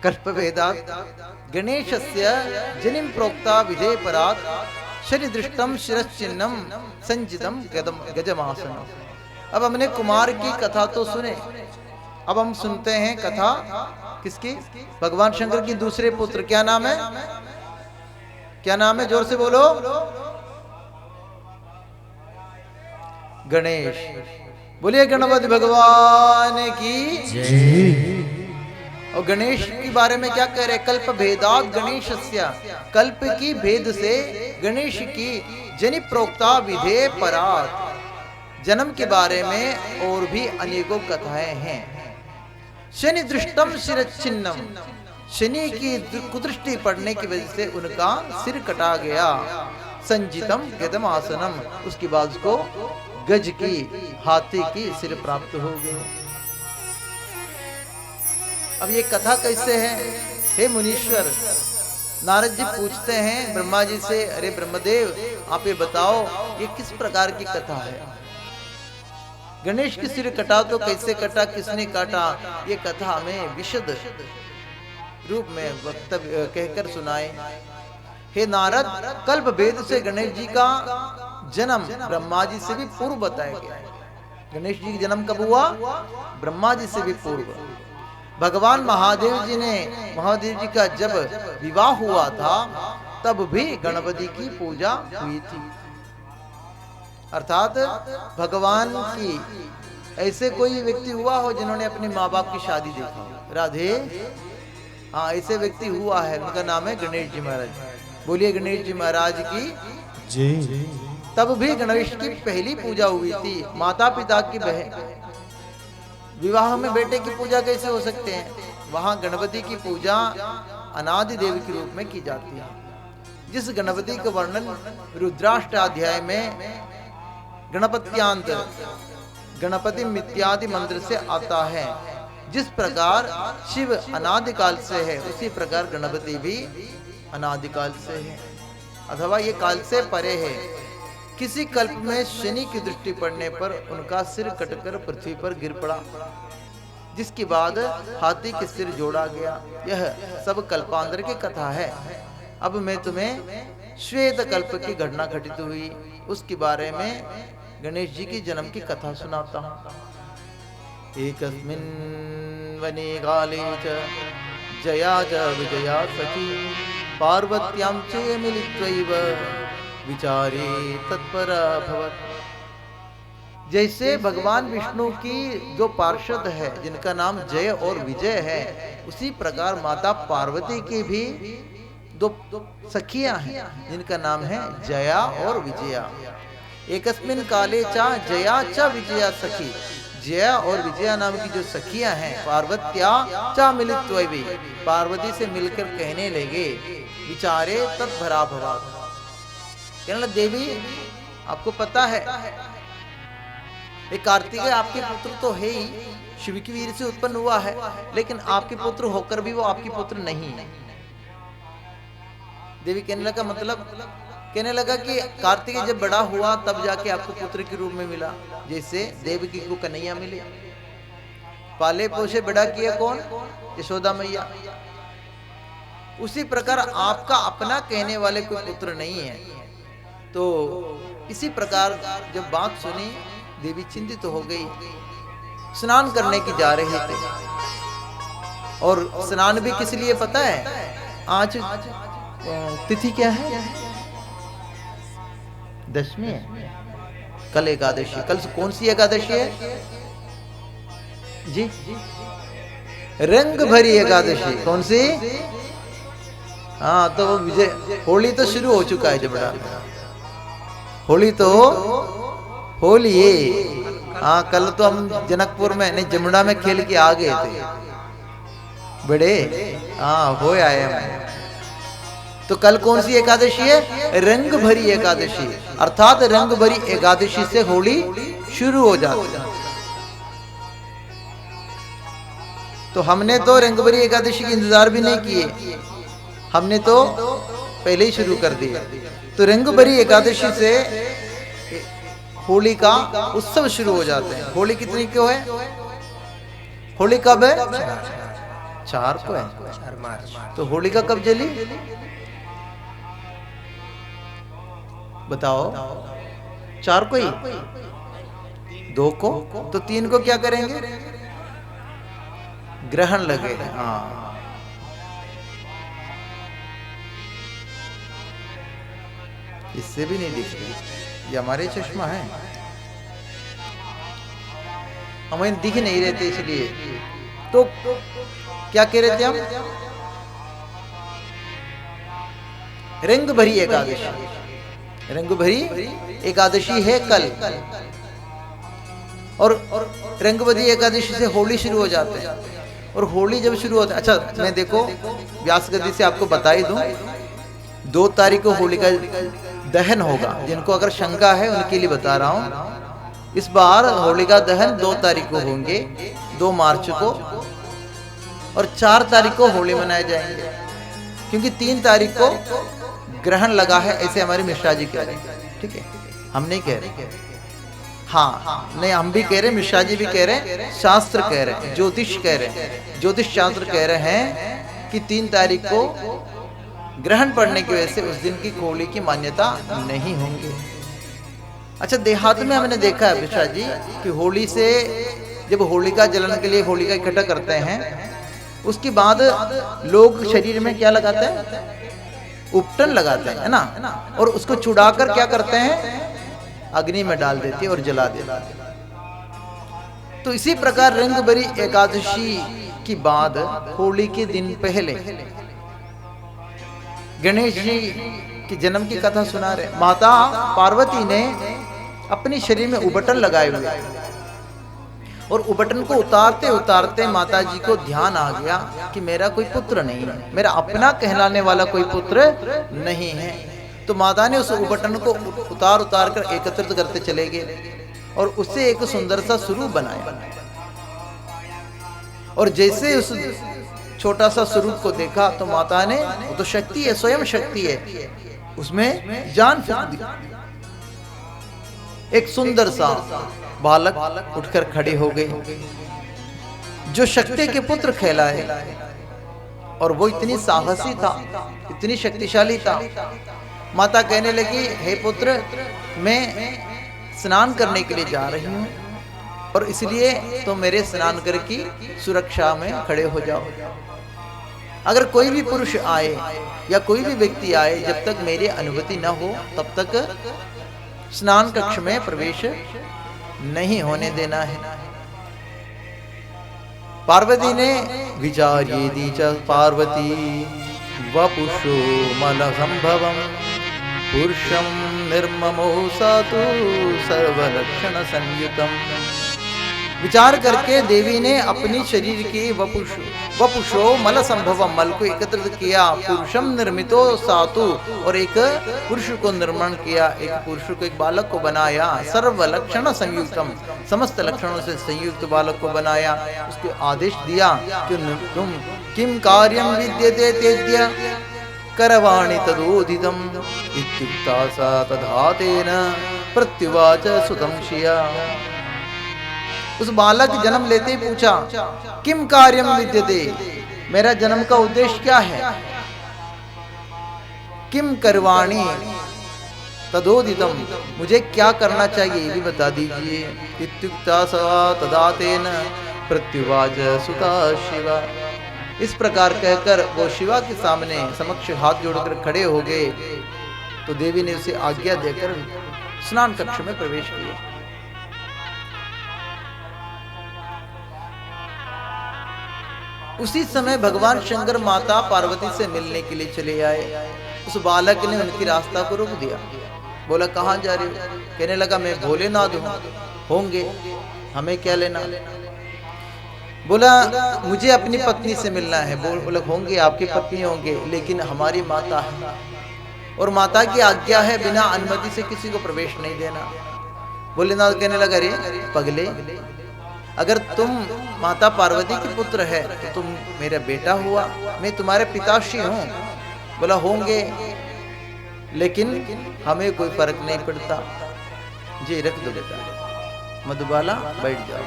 कल्पभेदात् गणेशस्य जनिम प्रोक्ता विधेय परात् शनिदृष्टम शिरश्चिन्नम संजितम गजमासनम। अब हमने कुमार की कथा तो सुने, अब हम सुनते हैं कथा किसकी? भगवान शंकर की दूसरे पुत्र। क्या नाम है? क्या नाम है? जोर से बोलो। गणेश। बोलिए गणपति भगवान की जय। और गणेश के बारे में क्या कह रहे? कल्प भेदात गणेशस्य, कल्प की भेद से गणेश की जनि प्रोक्ता विधेय परात, जन्म के बारे में और भी अनेकों कथाएं हैं। शनि दृष्टम शिरच्छिन्नम, शनि की कुदृष्टि पड़ने की वजह से उनका सिर कटा गया। संजितम गदमासनम, उसके बाद उसको गज की, हाथी की सिर प्राप्त हो गए। अब ये कथा कैसे है? हे मुनीश्वर, नारद जी पूछते हैं ब्रह्मा जी से, अरे ब्रह्मदेव आप ये बताओ ये किस प्रकार की कथा है? गणेश की सिर कटा तो कैसे कटा, किसने काटा? ये कथा हमें विशद रूप में वक्तव्य कहकर सुनाए। हे नारद, कल्प भेद से गणेश जी का जन्म ब्रह्मा जी से भी पूर्व बताया गया है। गणेश जी का जन्म कब हुआ? ब्रह्मा जी से भी पूर्व। भगवान महादेव जी का जब विवाह हुआ था तब भी गणपति की पूजा हुई थी। अर्थात भगवान की ऐसे कोई व्यक्ति हुआ हो जिन्होंने अपने माँ बाप की शादी देखा हो? राधे। हाँ, ऐसे व्यक्ति हुआ है, उनका नाम है गणेश जी महाराज। बोलिए गणेश जी महाराज की जय। तब भी गणेश की पहली पूजा हुई थी। माता पिता की बहन विवाह में बेटे की पूजा कैसे हो सकते हैं? वहां गणपति की पूजा अनादि देव के रूप में की जाती है। जिस गणपति का वर्णन रुद्राष्टाध्याय में गणपत्यांत गणपति मित्यादि मंत्र से आता है, जिस प्रकार शिव अनादिकाल से है उसी प्रकार गणपति भी अनादिकाल से है, अथवा ये काल से परे है। किसी कल्प में शनि की दृष्टि पड़ने पर उनका सिर कटकर पृथ्वी पर गिर पड़ा, जिसके बाद हाथी के सिर जोड़ा गया। यह सब कल्पांतर की कथा है। अब मैं तुम्हें श्वेत कल्प की घटना घटित हुई उसके बारे में गणेश जी की जन्म की कथा सुनाता हूँ। एकस्मिन् वने काले च जया च विजया सखी पार्वत्यां च मिलित्वैव विचारे तत्परा भवत्। जैसे भगवान विष्णु की जो पार्षद है जिनका नाम जय और विजय है, उसी प्रकार माता पार्वती की भी दो सखियां हैं जिनका नाम है जया और विजया। एकस्मिन काले चा जया च विजया सखी, जया और विजया नाम की जो सखियां हैं, पार्वत्या चा मिलित्वैव, पार्वती से मिलकर कहने लगे विचारे तत्परा भवत्। कहने देवी आपको पता है कार्तिकेय आपके पुत्र तो है ही, शिव की वीर से उत्पन्न हुआ है, लेकिन आपके पुत्र होकर भी वो आपके पुत्र नहीं है। देवी कहने लगा मतलब, कहने लगा कि कार्तिकेय जब बड़ा हुआ तब जाके आपको पुत्र के रूप में मिला, जैसे देवकी को कन्हैया मिले। पाले पोषे बड़ा किया कौन? यशोदा मैया। उसी प्रकार आपका अपना कहने वाले कोई पुत्र नहीं है। तो इसी प्रकार जब बात सुनी देवी चिंतित हो गई। स्नान करने की जा रहे थे, और स्नान भी किस लिए पता है? आज तिथि क्या है? दशमी है, कल एकादशी। कल कौन सी एकादशी है जी? रंग भरी एकादशी। कौन सी? हाँ, तो वो विजय, होली तो शुरू हो चुका है। जब होली तो होली है। हाँ, कल तो हम जनकपुर में नहीं जमुना में खेल के आ गए थे बड़े। हाँ, हो आए हम। तो कल कौन सी एकादशी है? रंग भरी एकादशी। अर्थात रंग भरी एकादशी से होली शुरू हो जाती है। तो हमने तो रंग भरी एकादशी के इंतजार भी नहीं किए, हमने तो पहले ही शुरू कर दिया। तो रंग भरी एकादशी से होली का उत्सव शुरू हो जाते हैं। होली कितनी क्यों है? होली कब है? 4 को है। 4 मार्च। तो होलिका कब जली बताओ? 4 को ही, 2 को, तो 3 को क्या करेंगे? ग्रहण लगे। हाँ, इससे भी नहीं दिख रही, ये हमारे चश्मा है, हमें दिख नहीं रहे थे इसलिए। तो क्या कह रहे थे हम? रंग भरी एकादशी, रंग भरी एकादशी है कल, और रंग भरी एकादशी से होली शुरू हो जाते हैं। और होली जब शुरू होता है, अच्छा मैं देखो व्यास गद्दी से आपको बता ही दूं, 2 तारीख को होली का दहन होगा। जिनको अगर शंका है उनके लिए बता रहा हूं, इस बार होलिका दहन 2 तारीख को होंगे, 2 मार्च को, और 4 तारीख को होली मनाए जाएंगे, क्योंकि 3 तारीख को ग्रहण लगा है, ऐसे हमारे मिश्रा जी कह रहे हैं। ठीक है, हम नहीं कह रहे, हाँ नहीं, हम भी कह रहे हैं, मिश्रा जी भी कह रहे हैं, शास्त्र कह रहे हैं, ज्योतिष कह रहे हैं, ज्योतिष शास्त्र कह रहे हैं कि 3 तारीख को ग्रहण पड़ने की वजह से उस दिन की होली की मान्यता नहीं होंगी। अच्छा, देहात में हमने देखा है मिश्रा जी कि होली से जब होलिका जलन के लिए होलिका इकट्ठा करते हैं, उसके बाद लोग शरीर में क्या लगाते हैं? उपटन लगाते हैं, है ना, और उसको चुड़ाकर क्या करते हैं? अग्नि में डाल देते और जला देते। तो इसी प्रकार रंग भरी एकादशी की बाद होली के दिन पहले गणेश जी की जन्म की कथा सुना रहे। माता पार्वती ने अपने शरीर में उबटन लगाए हुए, और उबटन को उतारते उतारते माता जी को ध्यान आ गया कि मेरा कोई पुत्र नहीं है, मेरा अपना कहलाने वाला कोई पुत्र नहीं है। तो माता ने उस उबटन को उतार उतार कर एकत्रित करते चले गए, और उससे एक सुंदर सा स्वरूप बनाया। और जैसे उस छोटा सा स्वरूप को देखा तो माता ने, वो तो शक्ति है, स्वयं शक्ति है, उसमें जान फूंक दी। एक सुंदर सा बालक उठकर खड़े हो गए, जो शक्ति के पुत्र कहलाए, और वो इतनी साहसी था, इतनी शक्तिशाली था। माता कहने लगी, हे पुत्र, मैं स्नान करने के लिए जा रही हूँ, और इसलिए तो मेरे स्नान कर की सुरक्षा में खड़े हो जाओ। अगर कोई भी पुरुष आए या कोई भी व्यक्ति आए, जब तक मेरी अनुमति न हो तब तक स्नान कक्ष में प्रवेश नहीं होने देना है। पार्वती ने विचार्येति च पार्वती वपुषो मलसंभवं पुरुषं निर्ममो सातु सर्वलक्षण संयुतम। विचार करके देवी ने अपनी शरीर की वपुषो मल संभवम, मल को एकत्रित किया, पुरुषम निर्मितो सातु, और एक पुरुष को निर्माण किया, एक पुरुष को, एक बालक को बनाया, सर्व लक्षण संयुक्तम, समस्त लक्षणों से संयुक्त बालक को बनाया। उसको आदेश दिया कि तुम किम कार्यम विद्यते तेद्य करवाणि तदोदितम इत्युक्ता सा तथा तेन प्रत्युवाच सुतं शिया। उस बालक जन्म लेते ही पूछा, किम कार्यम विद्यते, मेरा जन्म का उद्देश्य क्या है? किम करवाणी तदोदितम, मुझे क्या करना चाहिए ये भी बता दीजिए। इत्युक्ता सा तदा तेन प्रत्युवाच सुता शिवा। इस प्रकार कहकर वो शिवा के सामने समक्ष हाथ जोड़कर खड़े हो गए। तो देवी ने उसे आज्ञा देकर स्नान कक्ष में प्रवेश किया। उसी समय भगवान शंकर माता पार्वती से मिलने के लिए चले आए। उस बालक ने उनकी रास्ता को रोक दिया, बोला कहाँ जा रहे हो? कहने लगा मैं भोलेनाथ हूँ, होंगे, हमें क्या लेना। बोला मुझे अपनी पत्नी से मिलना है। बोला होंगे, आपकी पत्नी होंगे, लेकिन हमारी माता है, और माता की आज्ञा है बिना अनुमति से किसी को प्रवेश नहीं देना। भोलेनाथ कहने लगा अरे पगले, अगर तुम माता पार्वती के पुत्र है तो तुम मेरा बेटा हुआ, मैं तुम्हारे पिताश्री हूँ। बोला होंगे, लेकिन हमें कोई फर्क नहीं पड़ता। जी रख दो बेटा, मधुबाला बैठ जाओ।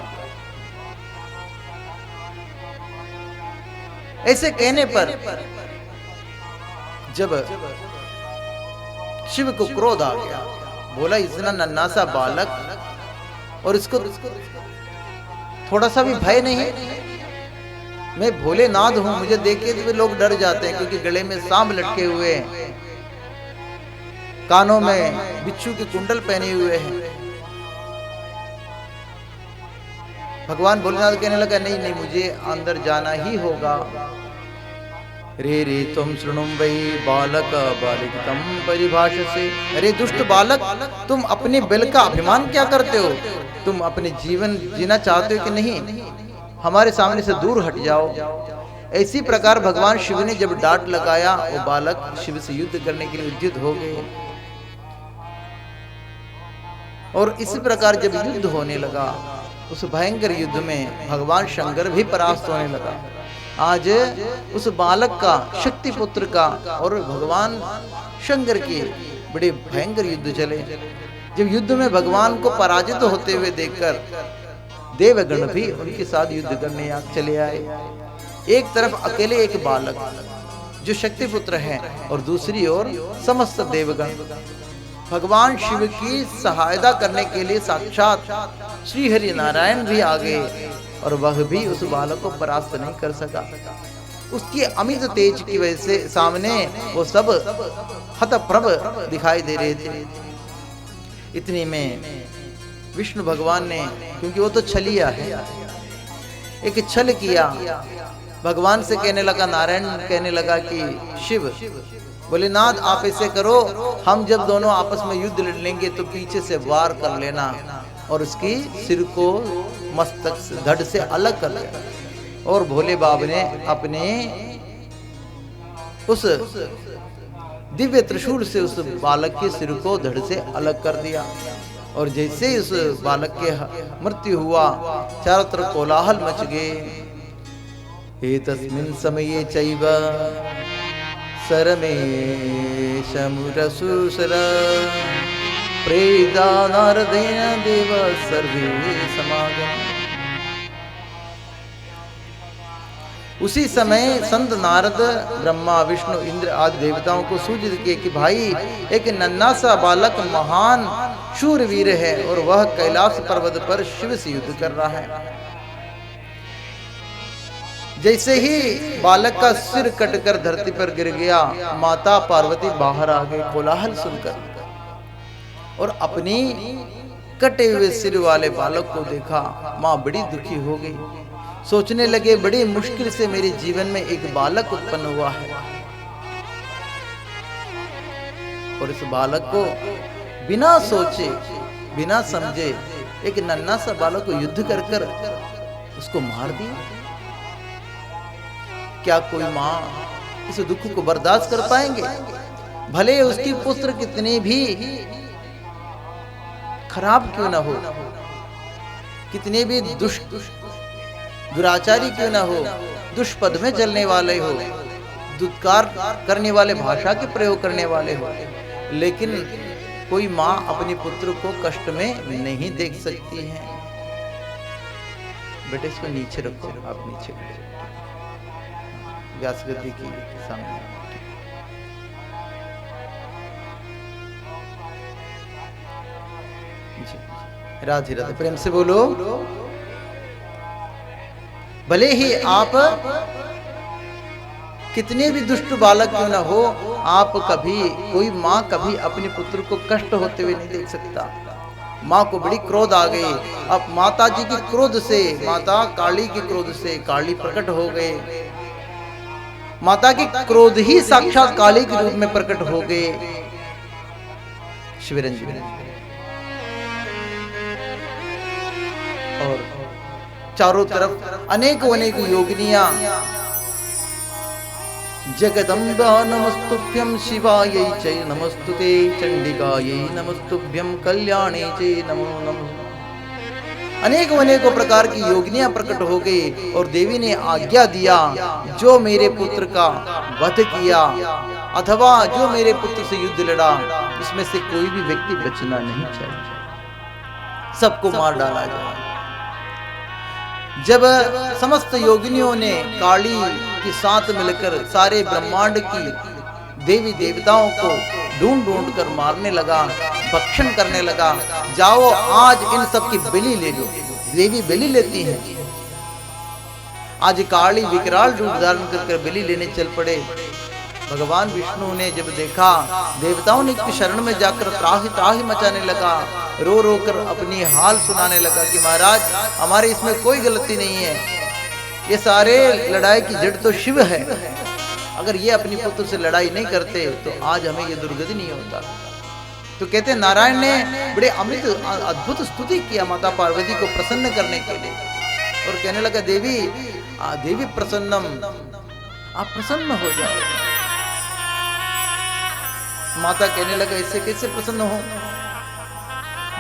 ऐसे कहने पर जब शिव को क्रोध आ गया, बोला इतना नन्हा सा बालक और इसको थोड़ा सा भी भय नहीं, मैं भोलेनाथ हूं, मुझे देख के तो लोग डर जाते हैं क्योंकि गले में सांप लटके हुए हैं, कानों में बिच्छू के कुंडल पहने हुए हैं। भगवान भोलेनाथ कहने लगा नहीं नहीं मुझे अंदर जाना ही होगा। रे रे तुम शृणुम वही बालक बालिकतम परिभाषसे, अरे दुष्ट बालक तुम अपने बल का अभिमान क्या करते हो, तुम अपने जीवन जीना चाहते हो कि नहीं, हमारे सामने से दूर हट जाओ। इसी प्रकार भगवान शिव ने जब डांट लगाया वो बालक शिव से युद्ध करने के लिए उद्युक्त हो गए और इसी प्रकार जब युद्ध होने लगा उस भयंकर युद्ध में भगवान शंकर भी परास्त होने लगा। आज उस बालक का, शक्ति पुत्र का और भगवान शंकर के बड़े भयंकर युद्ध चले। जब युद्ध में भगवान को पराजित होते हुए देखकर देवगण भी उनके साथ युद्ध करने चले आए। एक तरफ अकेले एक बालक जो शक्ति पुत्र है और दूसरी ओर समस्त देवगण। भगवान शिव की सहायता करने के लिए साक्षात श्री हरि नारायण भी आ गए और वह भी उस बालक को परास्त नहीं कर सका। उसकी अमित तेज की वजह से सामने वो सब हतप्रभ दिखाई दे रहे थे। इतने में विष्णु भगवान ने, क्योंकि वो तो छलिया है, एक छल किया, भगवान से कहने लगा, नारायण कहने लगा कि शिव भोलेनाथ आप ऐसे करो, हम जब दोनों आपस में युद्ध लड़ लेंगे तो पीछे से वार कर लेना और उसकी सिर को मस्तक से, धड़ से अलग कर लेना। और भोले बाबा ने अपने उस दिव्य त्रिशूल से उस बालक के सिर को धड़ से अलग कर दिया। और जैसे ही उस बालक के मृत्यु हुआ चारों तरफ कोलाहल मच गए। एतस्मिन् समये चैव सरमेशमुरसुसर प्रेता नारदेन देव सर्वे समागम। उसी समय संत नारद ब्रह्मा विष्णु इंद्र आदि देवताओं को सूचित किए कि भाई एक नन्हा सा बालक महान शूरवीर है और वह कैलाश पर्वत पर शिव से युद्ध कर रहा है। जैसे ही बालक का सिर कटकर धरती पर गिर गया, माता पार्वती बाहर आ गई कोलाहल सुनकर और अपनी कटे हुए सिर वाले बालक को देखा। मां बड़ी दुखी हो गई, सोचने लगे बड़ी मुश्किल से मेरे जीवन में एक बालक उत्पन्न हुआ है और इस बालक को बिना सोचे बिना समझे एक नन्हा सा बालक को युद्ध कर कर उसको मार दिया। क्या कोई मां इस दुख को बर्दाश्त कर पाएंगे? भले उसकी पुत्र कितने भी खराब क्यों ना हो, कितने भी दुराचारी क्यों ना हो, दुष्पद में जलने वाले हो, दुत्कार करने वाले, भाषा के प्रयोग करने वाले हो, लेकिन कोई मां अपने पुत्र को कष्ट में नहीं देख सकती है। बेटे इसको नीचे रखो, आप नीचे खड़े व्यास गद्दी की सामने। राधे राधे, प्रेम से बोलो। भले ही आप कितने भी दुष्ट बालक क्यों ना हो, आप कभी, कोई माँ कभी अपने पुत्र को कष्ट होते हुए नहीं देख सकता। माँ को बड़ी क्रोध आ गई। अब माता जी की क्रोध से, माता काली की क्रोध से काली प्रकट हो गए। माता की क्रोध ही साक्षात काली के रूप में प्रकट हो गए शिवरंजन। और चारों तरफ अनेकों अनेक योगिनियां जगदम्बा नमस्तुभ्यं शिवायै च नमस्तुते चंडिकायै नमस्तुभ्यं कल्याणे च नमो नमः। अनेकों अनेकों प्रकार की योगिनियां प्रकट हो गई और देवी ने आज्ञा दिया, जो मेरे पुत्र का वध किया अथवा जो मेरे पुत्र से युद्ध लड़ा, इसमें से कोई भी व्यक्ति बचना नहीं चाहिए, सबको मार डाला जाए। जब समस्त योगिनियों ने काली के साथ मिलकर सारे ब्रह्मांड की देवी देवताओं को ढूंढ ढूंढ कर मारने लगा, भक्षण करने लगा। जाओ आज इन सब की बलि ले लो। देवी बलि लेती हैं। आज काली विकराल रूप धारण कर बलि लेने चल पड़े। भगवान विष्णु ने जब देखा, देवताओं ने इसकी शरण में जाकर त्राही त्राही मचाने लगा, रो रो कर अपनी हाल सुनाने लगा कि महाराज हमारे इसमें कोई गलती नहीं है, ये सारे लड़ाई की जड़ तो शिव है। अगर ये अपनी पुत्र से लड़ाई नहीं करते तो आज हमें ये दुर्गति नहीं होता। तो कहते हैं नारायण ने बड़े अमित अद्भुत स्तुति किया माता पार्वती को प्रसन्न करने के लिए, और कहने लगा देवी देवी प्रसन्नम, आप प्रसन्न हो जाओ। माता कहने लगा इससे कैसे प्रसन्न हो?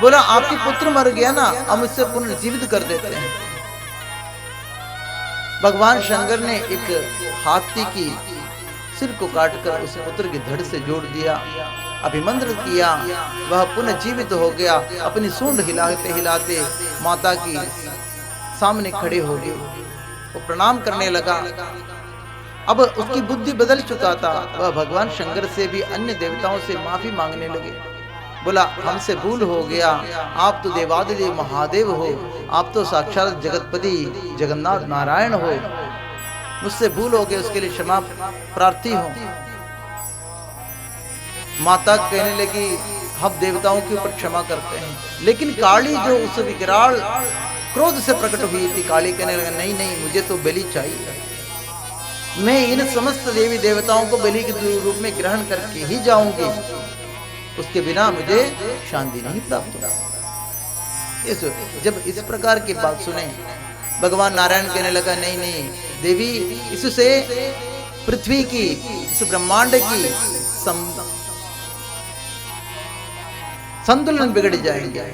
बोला आपकी पुत्र मर गया ना, हम इससे पुनर्जीवित कर देते हैं। भगवान शंकर ने एक हाथी की सिर को काटकर उस पुत्र की धड़ से जोड़ दिया, अभिमंत्रित किया, वह पुनः जीवित हो गया। अपनी सूंड हिलाते हिलाते माता की सामने खड़े हो गए, वो प्रणाम करने लगा। अब उसकी बुद्धि बदल चुका था, वह भगवान शंकर से भी अन्य देवताओं से माफी मांगने लगे। बोला हमसे भूल हो गया, आप तो देवादिदेव महादेव हो, आप तो साक्षात जगतपति जगन्नाथ नारायण हो, मुझसे भूल हो गई, उसके लिए क्षमा प्रार्थी हो। माता कहने लगी हम देवताओं के ऊपर क्षमा करते हैं, लेकिन काली जो उस विकराल क्रोध से प्रकट हुई थी, काली कहने लगा नहीं नहीं मुझे तो बलि चाहिए, मैं इन समस्त देवी देवताओं को बलि के रूप में ग्रहण करके ही जाऊंगी, उसके बिना मुझे शांति नहीं प्राप्त होगी। जब इस प्रकार की बात सुने भगवान नारायण कहने लगा नहीं नहीं देवी, इससे पृथ्वी की, इस ब्रह्मांड की संतुलन बिगड़ जाएंगे,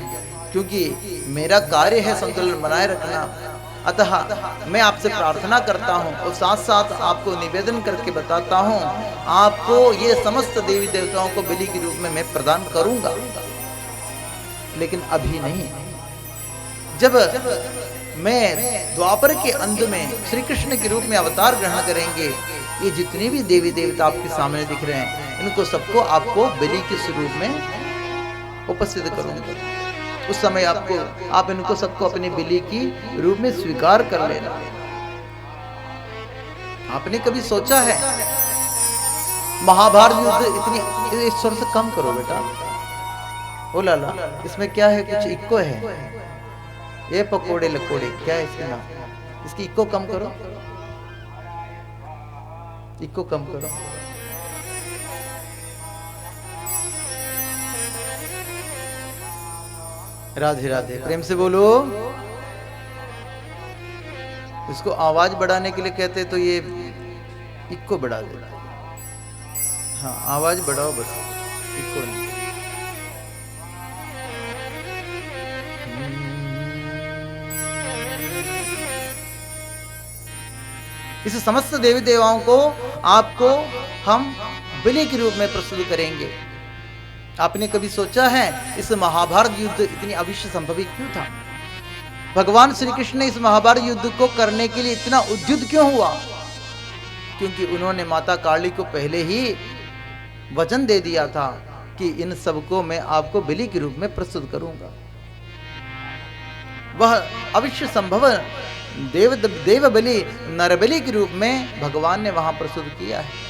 क्योंकि मेरा कार्य है संतुलन बनाए रखना। अतः मैं आपसे प्रार्थना करता हूं और साथ साथ आपको निवेदन करके बताता हूं, आपको ये समस्त देवी देवताओं को बलि के रूप में मैं प्रदान करूंगा, लेकिन अभी नहीं। जब मैं द्वापर के अंत में श्री कृष्ण के रूप में अवतार ग्रहण करेंगे, ये जितने भी देवी देवता आपके सामने दिख रहे हैं, इनको सबको आपको बलि के स्वरूप में उपस्थित करूंगा। उस समय आप इनको सबको अपने बलि की रूप में स्वीकार कर लेना। आपने कभी सोचा है महाभारत युद्ध इतनी, इस स्वर से कम करो बेटा, ओ लाला इसमें क्या है, कुछ इक्को है, ये पकोड़े लकोड़े क्या है इसके नाम, इसकी इक्को कम करो, इक्को कम करो। राधे राधे, प्रेम से बोलो। इसको आवाज बढ़ाने के लिए कहते तो ये इक्को बढ़ा दे। हाँ आवाज बढ़ाओ बस, इक्को नहीं। इस समस्त देवी देवाओं को आपको हम बलि के रूप में प्रस्तुत करेंगे। आपने कभी सोचा है इस महाभारत युद्ध इतनी अवश्य संभवी क्यों था? भगवान श्री कृष्ण ने इस महाभारत युद्ध को करने के लिए इतना उद्युक्त क्यों हुआ? क्योंकि उन्होंने माता काली को पहले ही वचन दे दिया था कि इन सबको मैं आपको बलि के रूप में प्रस्तुत करूंगा। वह अवश्य संभव देव बलि नर बलि के रूप में भगवान ने वहां प्रस्तुत किया है।